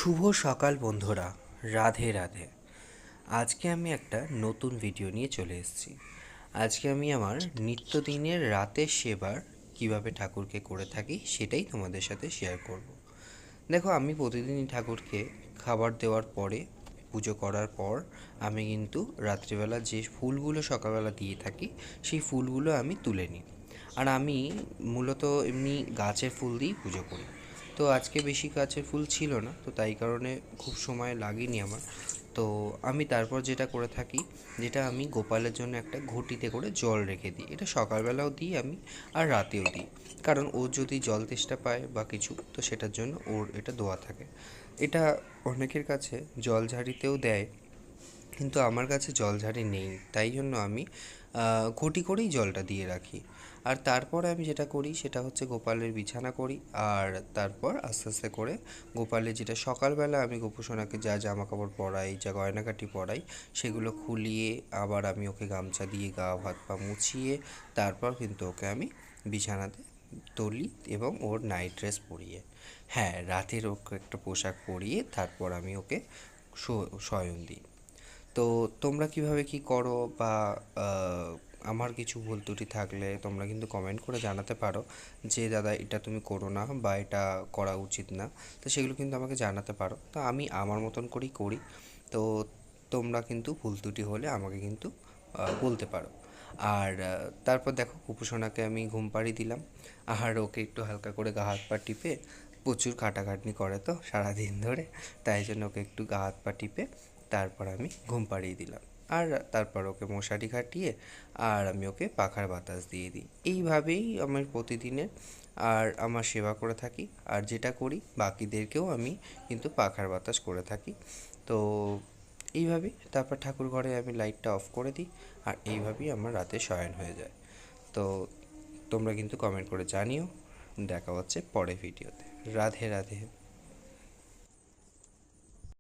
শুভ সকাল বন্ধুরা, রাধে রাধে। আজকে আমি একটা নতুন ভিডিও নিয়ে চলে এসেছি। আজকে আমি আমার নিত্যদিনের রাতের সেবার কিভাবে ঠাকুরকে করে থাকি সেটাই তোমাদের সাথে শেয়ার করব। দেখো, আমি প্রতিদিনই ঠাকুরকে খাবার দেওয়ার পরে, পুজো করার পর আমি কিন্তু রাত্রিবেলা যে ফুলগুলো সকালবেলা দিয়ে থাকি সেই ফুলগুলো আমি তুলে নিই। আর আমি মূলত এমনি গাছের ফুল দিয়েই পুজো করি। তো আজকে বেশি গাছের ফুল ছিল না, তো তাই কারণে খুব সময় লাগেনি আমার। তো আমি তারপর যেটা করে থাকি, যেটা আমি গোপালের জন্য একটা ঘটিতে করে জল রেখে দিই। এটা সকালবেলাও দিই আমি, আর রাতেও দিই। কারণ ও যদি জল তেষ্টা পায় বা কিছু, তো সেটার জন্য ওর এটা দেওয়া থাকে। এটা অনেকের কাছে জলঝাড়িতেও দেয়, কিন্তু আমার কাছে জলঝাড়ি নেই, তাই জন্য আমি ঘটি করেই জলটা দিয়ে রাখি। আর তারপরে আমি যেটা করি সেটা হচ্ছে গোপালের বিছানা করি। আর তারপর আস্তে আস্তে করে গোপালের যেটা সকালবেলা আমি গোপুসোনাকে যা জামা কাপড় পরাই, যা গয়নাকাটি পরাই, সেগুলো খুলিয়ে আবার আমি ওকে গামছা দিয়ে গা হাত পা মুছিয়ে তারপর কিন্তু ওকে আমি বিছানাতে তুলি এবং ওর নাইট ড্রেস পরিয়ে, হ্যাঁ, রাতের ওকে একটা পোশাক পরিয়ে তারপর আমি ওকে শয়ন দিই। তো তোমরা কিভাবে কি করো, বা আমার কিছু ভুল ত্রুটি থাকলে তোমরা কিন্তু কমেন্ট করে জানাতে পারো যে দাদা এটা তুমি করো না বা এটা করা উচিত না। তো সেগুলো কিন্তু আমাকে জানাতে পারো, তো আমি আমার মতন করেই করি। তো তোমরা কিন্তু ভুল ত্রুটি হলে আমাকে কিন্তু বলতে পারো। আর তারপর দেখো, কুপুসোনাকে আমি ঘুম পাড়িয়ে দিলাম। আর ওকে একটু হালকা করে গা হাত পা টিপে, প্রচুর খাটাখাটনি করে তো সারাদিন ধরে, তাই জন্য ওকে একটু গা হাত পা টিপে তারপর আমি ঘুম পাড়িয়ে দিলাম। আর তারপর ওকে মশারি খাটিয়ে আর আমি ওকে পাখার বাতাস দিয়ে দিই। এইভাবেই আমার প্রতিদিনের আর আমার সেবা করে থাকি। আর যেটা করি বাকিদেরকেও আমি কিন্তু পাখার বাতাস করে থাকি। তো এইভাবেই তারপর ঠাকুর ঘরে আমি লাইটটা অফ করে দিই। আর এইভাবেই আমার রাতে শয়ন হয়ে যায়। তো তোমরা কিন্তু কমেন্ট করে জানিও। দেখা হচ্ছে পরের ভিডিওতে। রাধে রাধে।